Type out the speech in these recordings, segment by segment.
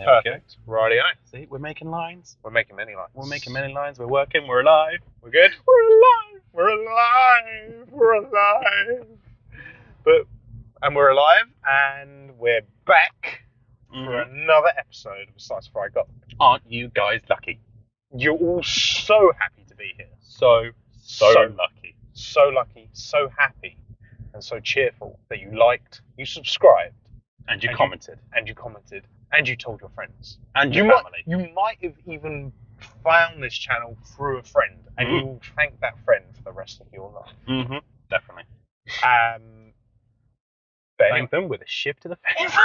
Perfect. Rightio. See, we're making lines. We're making many lines. We're making many lines. We're working. We're alive. We're good? We're alive. We're alive. We're alive. And we're alive, and we're back for another episode of Slice of Fried Gold. Aren't you guys lucky? You're all so happy to be here. So lucky. So lucky, so happy, and so cheerful that you liked, you subscribed, and you commented, and you told your friends, and your family. You might have even found this channel through a friend, and you will thank that friend for the rest of your life. Definitely. Thank them with a shift to the face.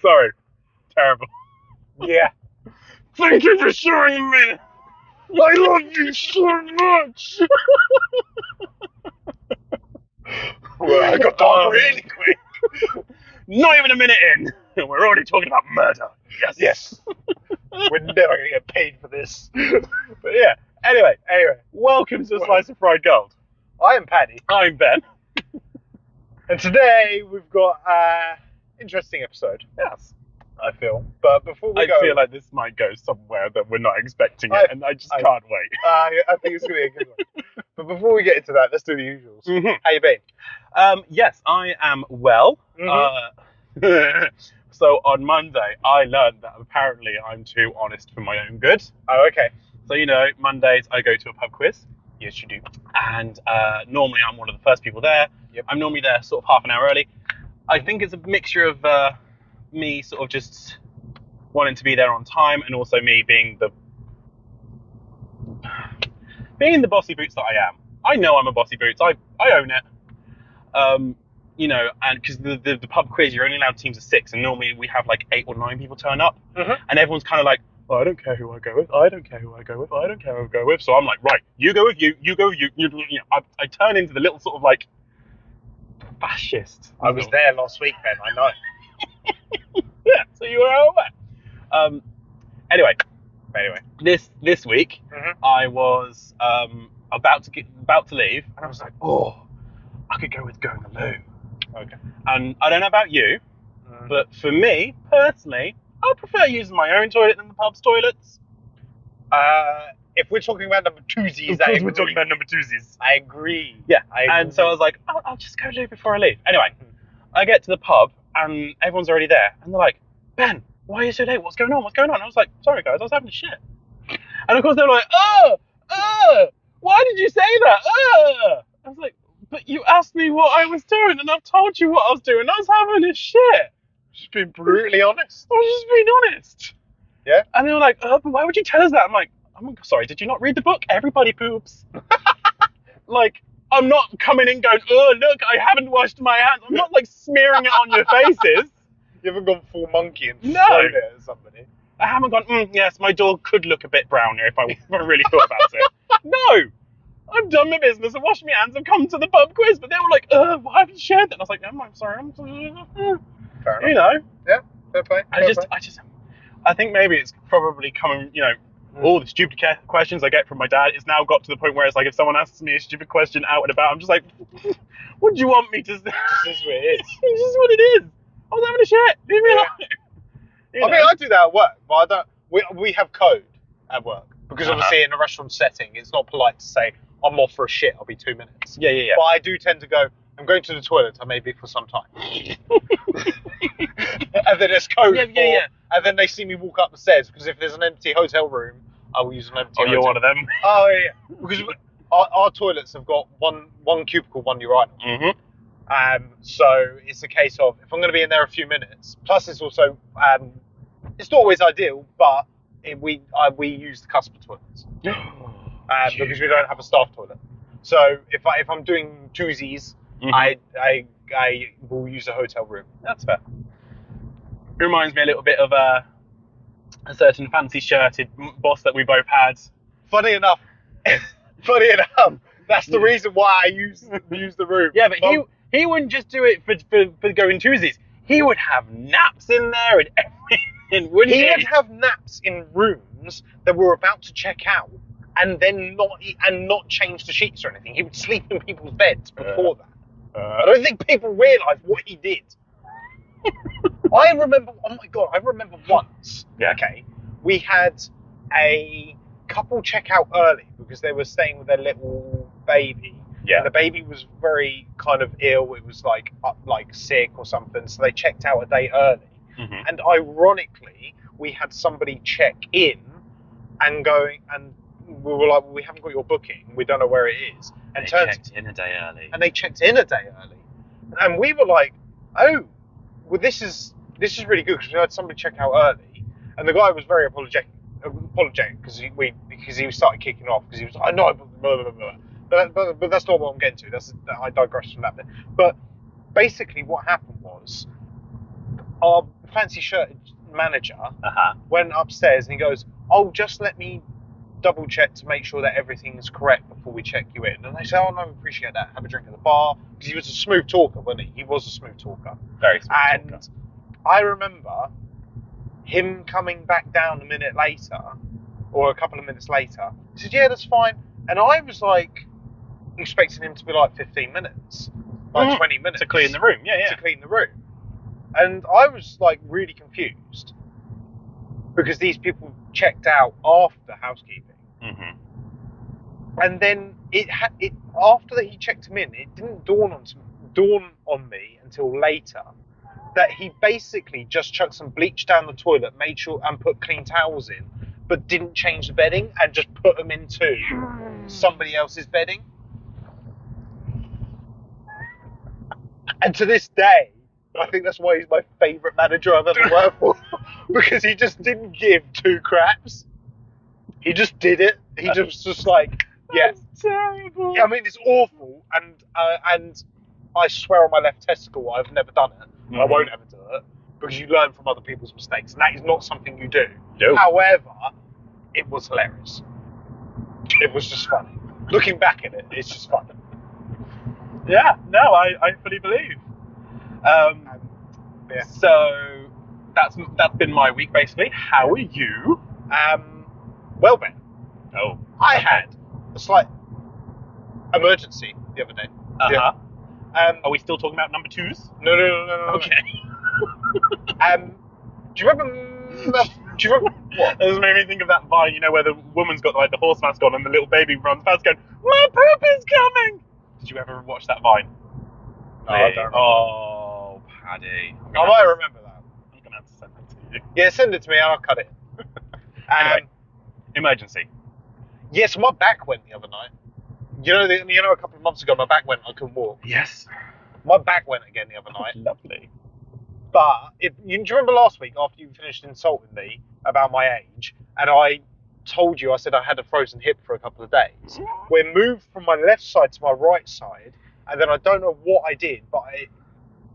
Sorry. Terrible. Yeah. Thank you for showing me. I love you so much. Well, I got done really quick. Not even a minute in. We're already talking about murder. Yes. We're never going to get paid for this. But yeah. Anyway. Welcome to Slice of Fried Gold. I am Paddy. I'm Ben. And today we've got an interesting episode. Yes. I feel. But before we I feel like this might go somewhere that we're not expecting it, and I just can't wait. I think it's going to be a good one. But before we get into that, let's do the usuals. How you been? Yes, I am well. So on Monday, I learned that apparently I'm too honest for my own good. Oh, okay. So, Mondays I go to a pub quiz. Yes, you do. And normally I'm one of the first people there. Yep. I'm normally there sort of half an hour early. I think it's a mixture of me sort of just wanting to be there on time, and also me being the bossy boots that I am. I know I'm a bossy boots. I own it. And because the pub quiz, you're only allowed teams of 6, and normally we have like 8 or 9 people turn up, and everyone's kind of like, oh, I don't care who I go with. I don't care who I go with. I don't care who I go with. So I'm like, right, you go with you. You go with you. I turn into the little sort of like fascist. I was there last week, Ben. I know. Yeah, so you were aware. Anyway, this week I was about to leave, and I was like, oh, I could go with going to the loo. Okay. And I don't know about you, but for me personally, I prefer using my own toilet than the pub's toilets. If we're talking about number twosies, of course we're talking about number twosies. I agree. Yeah, and so I was like, oh, I'll just go loo before I leave. Anyway, I get to the pub, and everyone's already there, and they're like, Ben, why are you so late? What's going on? I was like, sorry guys, I was having a shit. And of course they were like, why did you say that? I was like, but you asked me what I was doing, and I've told you what I was doing. I was having a shit. Just being brutally honest. I was just being honest. Yeah. And they were like, but why would you tell us that? I'm like, sorry, did you not read the book? Everybody poops. Like, I'm not coming in going, oh, look, I haven't washed my hands. I'm not like smearing it on your faces. You haven't gone full monkey and No. thrown it at somebody. I haven't gone, yes, my dog could look a bit browner if I really thought about it. No. I've done my business, I've washed my hands, I've come to the pub quiz, but they were like, why haven't you shared that? And I was like, I'm sorry. Fair enough. Yeah, fair play. I think maybe it's probably coming, all the stupid questions I get from my dad. It's now got to the point where it's like, if someone asks me a stupid question out and about, I'm just like, what do you want me to say? This is what it is. It's just what it is. I was having a shit. Leave me alone. I mean, I do that at work, but I don't. We have code at work because obviously in a restaurant setting, it's not polite to say, I'm off for a shit, I'll be 2 minutes. Yeah. But I do tend to go, I'm going to the toilet, I may be for some time. And then there's code and then they see me walk up the stairs, because if there's an empty hotel room, I will use an empty hotel. You're one of them? Oh, yeah. Because our toilets have got one cubicle, one urinal. So it's a case of, if I'm going to be in there a few minutes, plus it's also, it's not always ideal, but we use the customer toilets. Because we don't have a staff toilet. So if I'm doing twosies, I will use a hotel room. That's fair. It reminds me a little bit of a certain fancy-shirted boss that we both had. Funny enough, that's the reason why I use the room. Yeah, but he wouldn't just do it for going twosies. He would have naps in there and everything, wouldn't he? He would have naps in rooms that we're about to check out, and then not change the sheets or anything. He would sleep in people's beds before that. I don't think people realise what he did. I remember, oh my god, I remember once, okay, we had a couple check out early because they were staying with their little baby. Yeah. And the baby was very kind of ill, it was like sick or something, so they checked out a day early. Mm-hmm. And ironically, we had somebody check in and we were like, well, we haven't got your booking, we don't know where it is. And they checked in a day early. And they checked in a day early. And we were like, oh, well, this is really good because we had somebody check out early. And the guy was very apologetic because he started kicking off because he was like, no, blah, blah, blah. But that's not what I'm getting to. I digress from that bit. But basically what happened was our fancy shirt manager went upstairs and he goes, oh, just let me double check to make sure that everything is correct before we check you in. And they say, oh no, we appreciate that, have a drink at the bar, because he was a smooth talker, wasn't he? He was a smooth talker. Very smooth talker. And I remember him coming back down a minute later, or a couple of minutes later. He said, yeah, that's fine. And I was like expecting him to be like 15 minutes, like 20 minutes. To clean the room, yeah. To clean the room. And I was like really confused because these people checked out after housekeeping. Mm-hmm. And then after that he checked him in, it didn't dawn on me until later that he basically just chucked some bleach down the toilet, made sure and put clean towels in, but didn't change the bedding and just put them into somebody else's bedding. And to this day, I think that's why he's my favourite manager I've ever worked for, because he just didn't give two craps. He just did it. He just like, yeah. That's terrible. I mean, it's awful, and I swear on my left testicle, I've never done it. Mm-hmm. I won't ever do it because you learn from other people's mistakes, and that is not something you do. No. However, it was hilarious. It was just funny. Looking back at it, it's just funny. Yeah. No, I fully believe. Yeah. So that's been my week basically. How are you? Well, Ben. Oh. I had a slight emergency the other day. Uh-huh. Yeah. Are we still talking about number twos? No. Okay. Do you remember what? This made me think of that Vine, you know, where the woman's got like the horse mask on and the little baby runs past going, my poop is coming! Did you ever watch that Vine? No, I don't remember. Oh, Paddy. I might remember that. I'm going to have to send that to you. Yeah, send it to me and I'll cut it. Anyway, emergency. Yes, my back went the other night. You know, a couple of months ago, my back went. I couldn't walk. Yes. My back went again the other night. Lovely. But do you remember last week after you finished insulting me about my age, and I told you I said I had a frozen hip for a couple of days? We moved from my left side to my right side, and then I don't know what I did, but it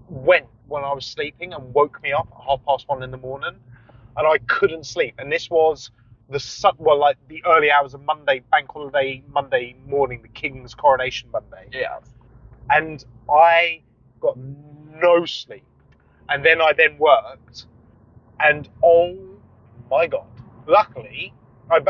went when I was sleeping and woke me up at 1:30 in the morning, and I couldn't sleep. And this was the early hours of Monday, bank holiday Monday morning, the King's coronation Monday. Yeah. And I got no sleep. And then I worked, and oh my god! Luckily, I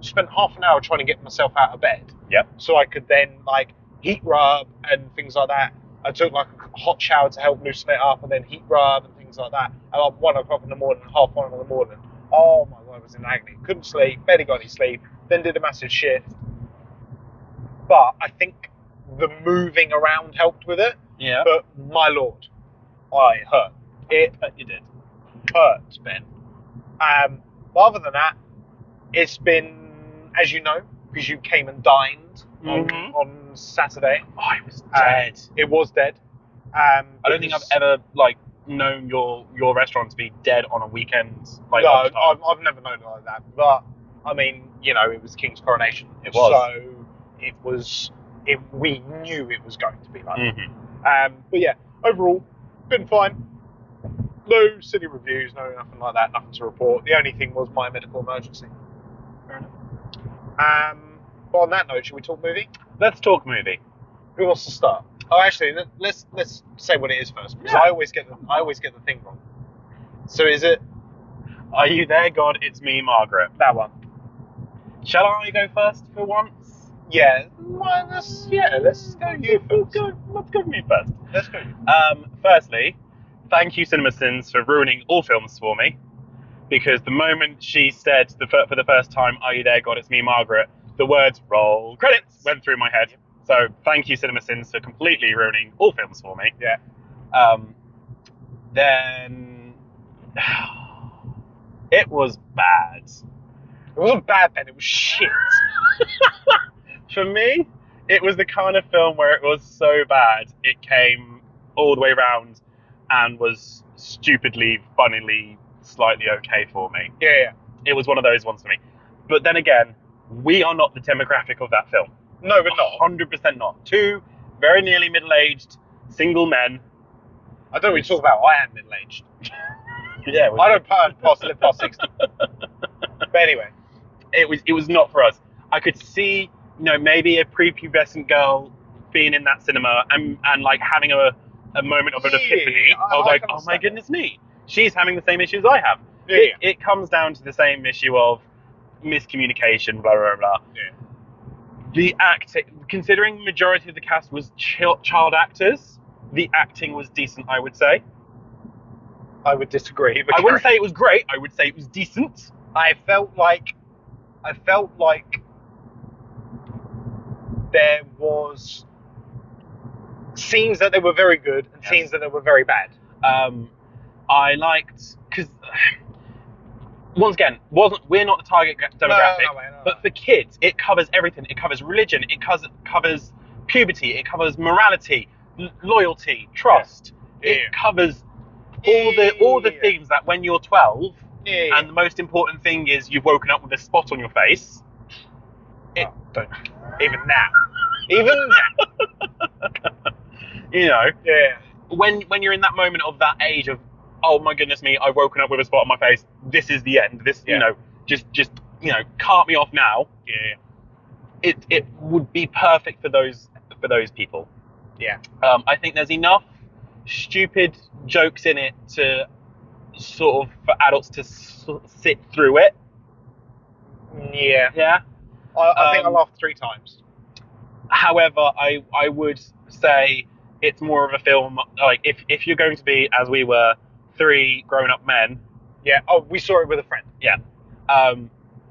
spent half an hour trying to get myself out of bed. Yep. So I could then like heat rub and things like that. I took like a hot shower to help loosen it up, and then heat rub and things like that. And like 1 o'clock in the morning, 1:30 in the morning. Oh my god, I was in agony. Couldn't sleep. Barely got any sleep. Then did a massive shift. But I think the moving around helped with it. Yeah. But my lord. I hurt. You did. Hurt, Ben. But other than that, it's been, as you know, because you came and dined on Saturday. Oh, it was dead. It was dead. I don't think I've ever known your restaurant to be dead on a weekend. No, I've never known it like that. But I mean, it was King's coronation. It was. So it was. We knew it was going to be like that. But yeah, overall. Been fine. No silly reviews, no nothing like that, nothing to report. The only thing was my medical emergency. Fair enough. But on that note, should we talk movie? Let's talk movie. Who wants to start? Oh, actually, let's say what it is first, because I always get the thing wrong. So is it? Are you there, God? It's Me Margaret. That one. Shall I go first for once? Yeah. Well, let's go you first. Let's go me first. Let's go you. Firstly, thank you, CinemaSins, for ruining all films for me. Because the moment she said for the first time, "Are you there, God? It's me, Margaret," the words "roll credits" went through my head. So thank you, CinemaSins, for completely ruining all films for me. Yeah. Then it was bad. It wasn't bad, Ben. It was shit. For me, it was the kind of film where it was so bad it came all the way round and was stupidly, funnily, slightly okay for me. Yeah. It was one of those ones for me. But then again, we are not the demographic of that film. No, we're not. 100% not. Two very nearly middle-aged single men. I don't really talk about. I am middle-aged. Yeah, I don't live past 60. But anyway, it was not for us. I could see, maybe a prepubescent girl being in that cinema and like having a moment of an epiphany of like, oh my goodness me, she's having the same issues I have. Yeah. It comes down to the same issue of miscommunication, blah blah blah. Yeah. The acting, considering the majority of the cast was child actors, the acting was decent, I would say. I would disagree. I wouldn't say it was great. I would say it was decent. I felt like there was scenes that they were very good and scenes that they were very bad. I liked, because once again, we're not the target demographic, No. but for kids, it covers everything. It covers religion. It covers puberty. It covers morality, loyalty, trust. Yeah. It covers all the things that when you're 12, Yeah. and the most important thing is you've woken up with a spot on your face. Don't. Even now. Even now. Yeah. When you're in that moment of that age of, oh my goodness me, I've woken up with a spot on my face. This is the end. This, just cart me off now. Yeah. It would be perfect for those people. Yeah. I think there's enough stupid jokes in it to sort of for adults to sit through it. Yeah. Yeah. I think I laughed 3 times. However, I would say it's more of a film, like, if you're going to be, as we were, 3 grown-up men. Yeah. Oh, we saw it with a friend. Yeah.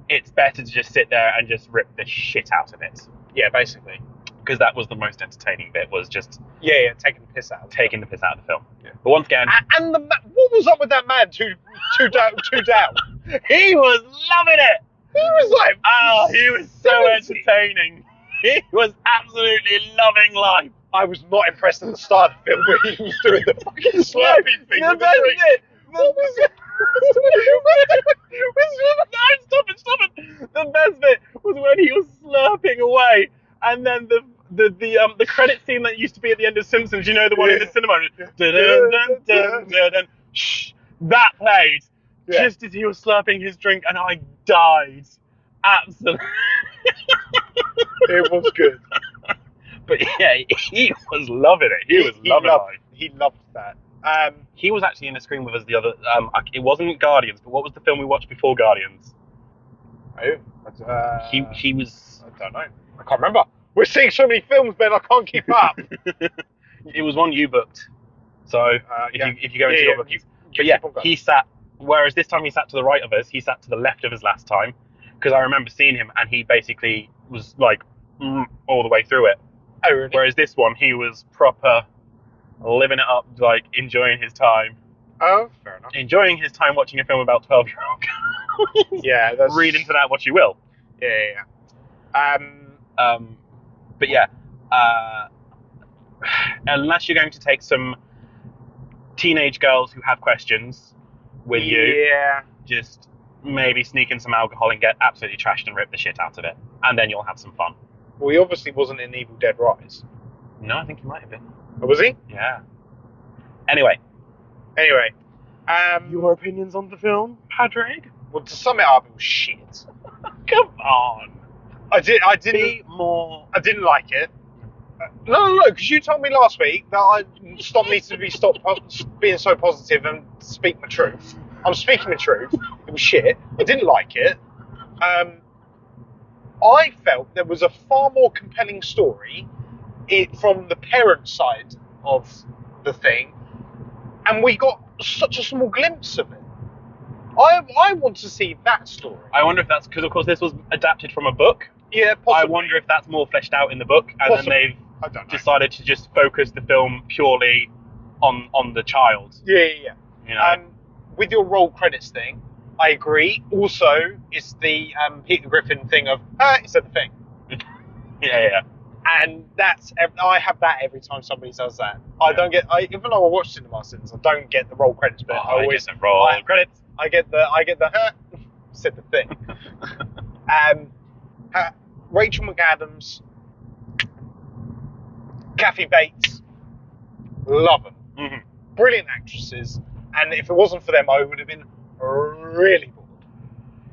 It's better to just sit there and just rip the shit out of it. Yeah, basically. Because that was the most entertaining bit, was just Yeah, taking the piss out of the film. Yeah. But once again... And what was up with that man two down? He was loving it! He was like... Oh, he was so 70. entertaining. He was absolutely loving life. I was not impressed at the start of the film where he was doing the fucking slurping thing with the drink. What was it? No, stop it! The best bit was when he was slurping away, and then the credit scene that used to be at the end of Simpsons. You know, the one in the cinema. Shh, that played just as he was slurping his drink, and I died. Absolutely. It was good. But yeah, he was loving it. He was loving life. He loved that. He was actually in the screen with us the other. It wasn't Guardians, but what was the film we watched before Guardians? He was. I don't know. I can't remember. We're seeing so many films, Ben. I can't keep up. It was one you booked. So if you go into your bookings, but yeah, he sat. Whereas this time he sat to the right of us, he sat to the left of us last time, because I remember seeing him and he basically was like all the way through it. Oh, really? Whereas this one, he was proper living it up, like enjoying his time. Oh, fair enough. Enjoying his time watching a film about 12-year-old girls. Yeah, read into that what you will. Yeah. But yeah, unless you're going to take some teenage girls who have questions with you, just maybe sneak in some alcohol and get absolutely trashed and rip the shit out of it, and then you'll have some fun. Well, he obviously wasn't in Evil Dead Rise. No, I think he might have been. Oh, was he? Yeah. Anyway. Your opinions on the film, Padraig? Well, to sum it up, it was shit. Come on. I didn't like it. No, because you told me last week that I needs to be stopped being so positive and speak my truth. I'm speaking the truth. It was shit. I didn't like it. I felt there was a far more compelling story from the parent side of the thing, and we got such a small glimpse of it. I want to see that story. I wonder if that's because, of course, this was adapted from a book. Yeah, possibly. I wonder if that's more fleshed out in the book, and Possibly. then they've decided to just focus the film purely on the child. Yeah. You know? With your roll credits thing, I agree. Also, it's the Peter Griffin thing of he said the thing. Yeah. And I have that every time somebody does that. I don't get. Even though I watch Cinema Sins, I don't get the roll credits bit. I always get the roll credits. I get the said the thing. Rachel McAdams, Kathy Bates, love them. Mm-hmm. Brilliant actresses, and if it wasn't for them, I would have been really bored.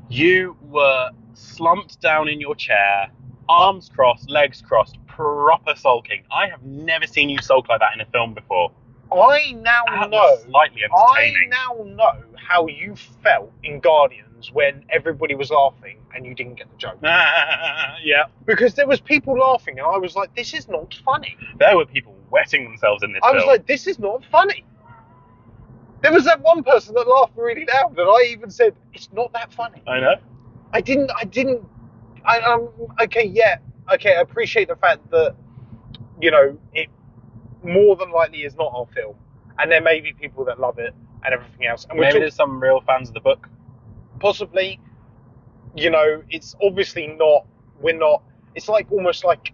You were slumped down in your chair, arms crossed, legs crossed, proper sulking. I have never seen you sulk like that in a film before. I now That know. was slightly entertaining. I now know how you felt in Guardians when everybody was laughing and you didn't get the joke. Yeah. Because there was people laughing and I was like, this is not funny. There were people wetting themselves in this film. I was like, this is not funny. There was that one person that laughed really loud and I even said, it's not that funny. I know. I appreciate the fact that, it more than likely is not our film. And there may be people that love it and everything else. And maybe there's some real fans of the book. Possibly, it's obviously not, it's like almost like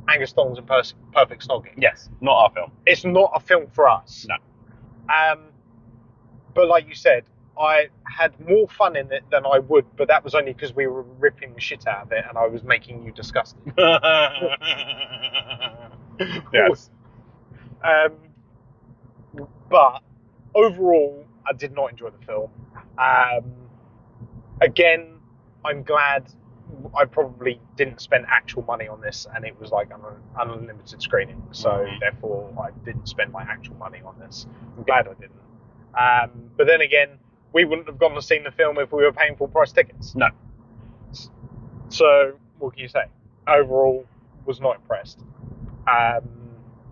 Angus Thongs and Perfect Snogging. Yes, not our film. It's not a film for us. No. But like you said, I had more fun in it than I would, but that was only because we were ripping the shit out of it and I was making you disgusted. Yes. But overall, I did not enjoy the film. Again, I'm glad I probably didn't spend actual money on this and it was like an unlimited screening. So therefore, I didn't spend my actual money on this. I'm glad I didn't. But then again, we wouldn't have gone to see the film if we were paying full price tickets. No. So, what can you say? Overall, was not impressed.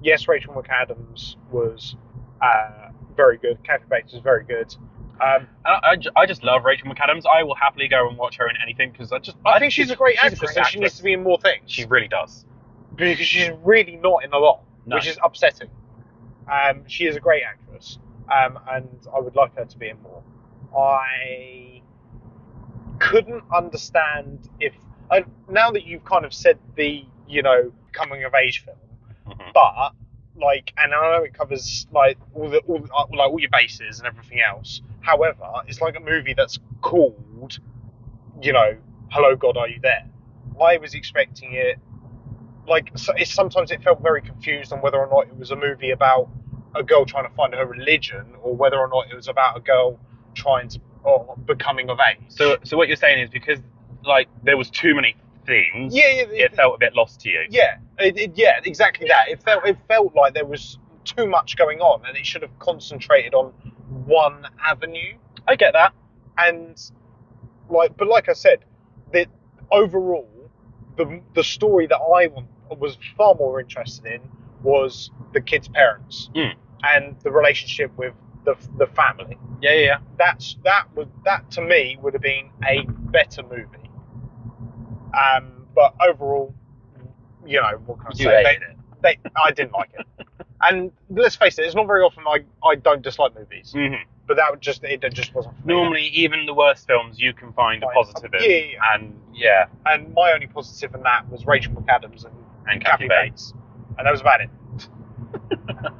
Yes, Rachel McAdams was very good. Kathy Bates was very good. I just love Rachel McAdams. I will happily go and watch her in anything because I think she's a great actress and she needs to be in more things. She really does. Because she's really not in a lot, No. which is upsetting. She is a great actress, and I would like her to be in more. I couldn't understand if now that you've kind of said the coming of age film, but and I know it covers all your bases and everything else. However, it's like a movie that's called, Hello God, Are You There? I was expecting it sometimes it felt very confused on whether or not it was a movie about a girl trying to find her religion or whether or not it was about a girl becoming of age. So what you're saying is because there was too many themes, it felt a bit lost to you. Yeah, exactly that. It felt like there was too much going on, and it should have concentrated on one avenue. I get that, and but like I said, that overall, the story that I was far more interested in was the kids' parents and the relationship with the family. Yeah. That to me would have been a better movie. But overall, what can I say? You hated it. I didn't like it. And let's face it, it's not very often I don't dislike movies. Mm-hmm. But it just wasn't for me. Normally, even the worst films, you can find a positive in. Yeah. And my only positive in that was Rachel McAdams and Kathy Bates. And that was about it.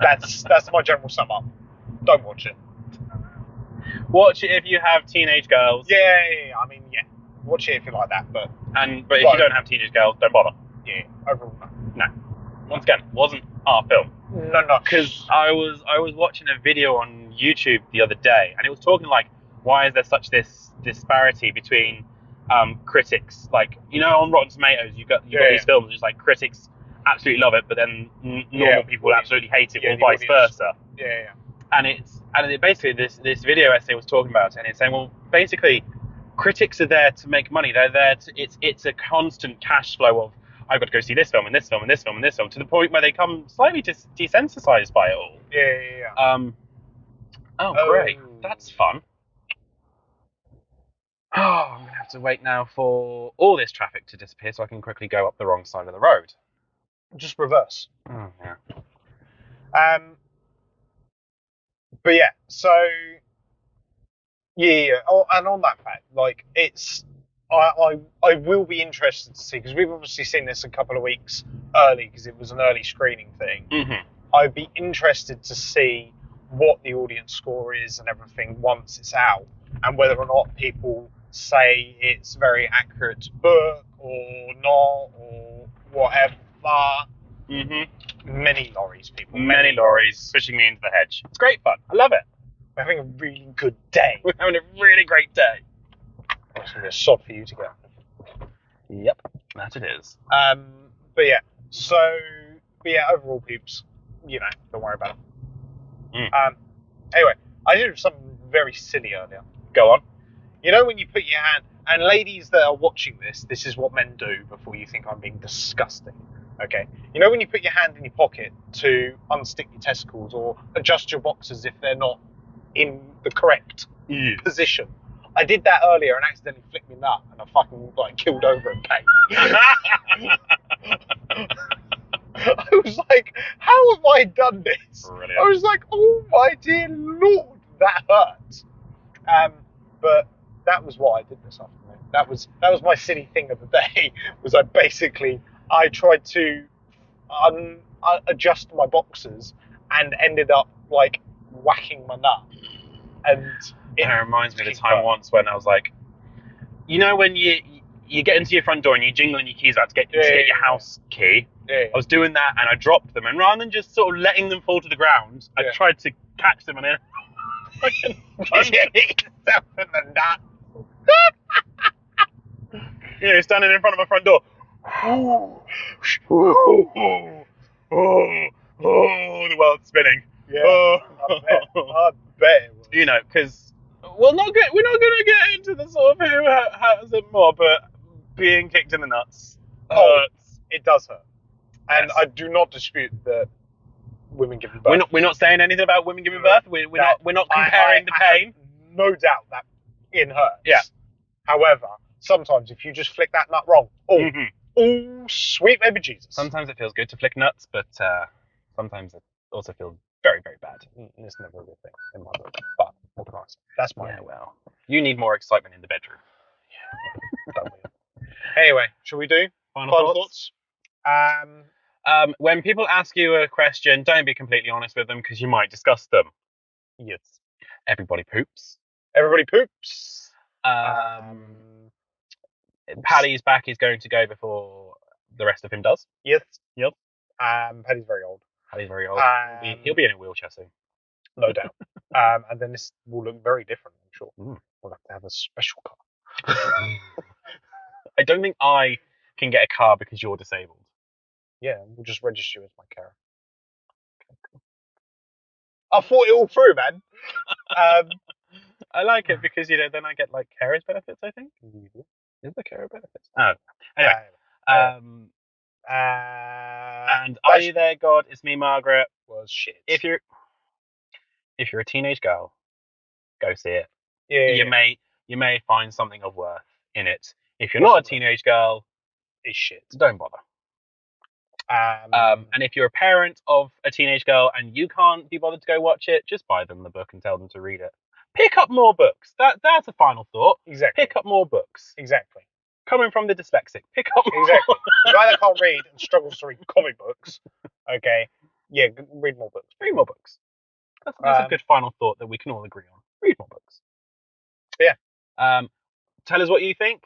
That's my general sum up. Don't watch it. Watch it if you have teenage girls. Yeah. I mean, yeah. Watch it if you like that, but if you don't have teenage girls, don't bother. Yeah, overall no. Once again, wasn't our film. No. Because I was watching a video on YouTube the other day, and it was talking why is there such this disparity between critics? On Rotten Tomatoes, you've got these films, just critics absolutely love it, but then normal people absolutely hate it, or vice versa. Yeah. And basically this video essay was talking about it, and it's saying, well, basically, critics are there to make money. They're there to, it's a constant cash flow of, I've got to go see this film and this film and this film and this film, to the point where they come slightly desensitized by it all. Yeah. Great. That's fun. Oh, I'm going to have to wait now for all this traffic to disappear so I can quickly go up the wrong side of the road. Just reverse. Oh, yeah. But yeah, so yeah. Oh, and on that fact, like I will be interested to see, because we've obviously seen this a couple of weeks early because it was an early screening thing. Mm-hmm. I'd be interested to see what the audience score is and everything once it's out, and whether or not people say it's very accurate to book or not or whatever. Mm-hmm. Many lorries, people. Many lorries pushing me into the hedge. It's great fun. I love it. We're having a really good day. We're having a really great day. It's going to be a sod for you to get. Yep, that it is. But yeah, overall, peeps, don't worry about it. Anyway, I did something very silly earlier. Go on. You know when you put your hand, and ladies that are watching this is what men do before you think I'm being disgusting. Okay, you know when you put your hand in your pocket to unstick your testicles or adjust your boxers if they're not in the correct position. I did that earlier and accidentally flicked my nut, and I fucking killed over in pain. I was like, how have I done this? Brilliant. I was like, oh my dear Lord, that hurt. But that was what I did this afternoon. That was my silly thing of the day. Was I tried to adjust my boxers and ended up whacking my nut. And it reminds me of the time once when I was like, you know when you get into your front door and you're jingling your keys out to get your house key. Yeah. I was doing that and I dropped them, and rather than just sort of letting them fall to the ground, I tried to catch them and then fucking hit yourself in the nut. Standing in front of my front door. The world's spinning. Yeah, I bet it was. Because we're not going to get into the sort of who has it more, but being kicked in the nuts hurts. It does hurt. And Yes. I do not dispute that women giving birth. We're not saying anything about women giving birth. We're not comparing the pain. I have no doubt that it hurts. Yeah. However, sometimes if you just flick that nut wrong, sweet baby Jesus. Sometimes it feels good to flick nuts, but sometimes it also feels very, very bad. It's never a good thing in my book. But what can I say? That's my well, you need more excitement in the bedroom. Anyway, shall we do Final thoughts? When people ask you a question, don't be completely honest with them because you might discuss them. Yes. Everybody poops. Everybody poops. Paddy's back is going to go before the rest of him does. Yes. Yep. Paddy's very old. He'll be in a wheelchair soon. No doubt. And then this will look very different, I'm sure. We'll have to have a special car. I don't think I can get a car because you're disabled. Yeah, we'll just register you as my carer. Okay, cool. I thought it all through, man. I like it because then I get carers benefits. I think. Is the carer benefits? Oh, anyway. And Are You There, God? It's Me, Margaret. Was shit. If you're a teenage girl, go see it. Yeah. You may find something of worth in it. If you're not a teenage girl, it's shit. Don't bother. And if you're a parent of a teenage girl and you can't be bothered to go watch it, just buy them the book and tell them to read it. Pick up more books. That's a final thought. Exactly. Pick up more books. Exactly. Coming from the dyslexic, pick up more. Exactly. The guy that can't read and struggles to read comic books. Okay. Yeah, read more books. Read more books. That's a good final thought that we can all agree on. Read more books. Yeah. Tell us what you think.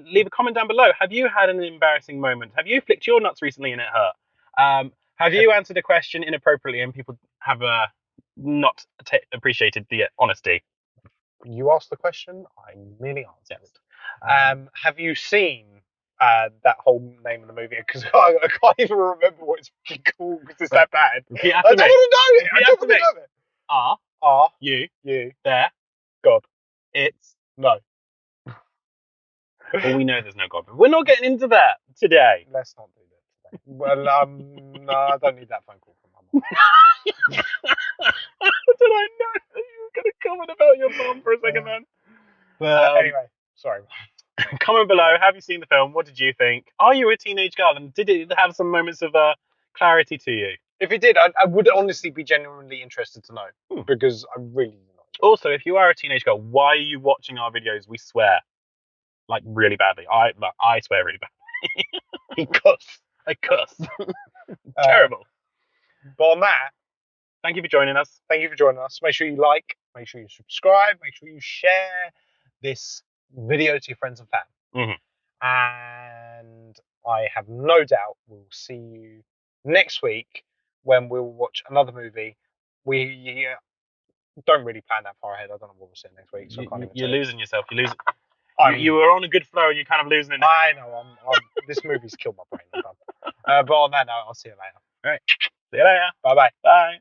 Leave a comment down below. Have you had an embarrassing moment? Have you flicked your nuts recently and it hurt? Have you answered a question inappropriately and people have not appreciated the honesty? You asked the question, I merely answered it. Have you seen that whole name of the movie? Because I can't even remember what it's called because it's that bad. Repeat I after don't me. want to know it. I don't want to know it. Are you there God it's no Well, we know there's no God, but we're not getting into that today. Let's not do that today. Well, no, I don't need that phone call from my mum. How did I know that you were going to comment about your mum for a second then? But anyway, sorry. Comment below. Have you seen the film? What did you think? Are you a teenage girl? And did it have some moments of clarity to you? If it did, I would honestly be genuinely interested to know because I really do not. Also, if you are a teenage girl, why are you watching our videos? We swear, like really badly. I swear really badly. He cuss. I cuss. Terrible. But on that, thank you for joining us. Thank you for joining us. Make sure you like, make sure you subscribe, make sure you share this video to your friends and family. And I have no doubt we'll see you next week when we'll watch another movie. We don't really plan that far ahead. I don't know what we'll see next week. So you're losing yourself. You're losing. You were on a good flow and you're kind of losing it now. I know. This movie's killed my brain. But on that note, I'll see you later. All right. See you later. Bye-bye. Bye.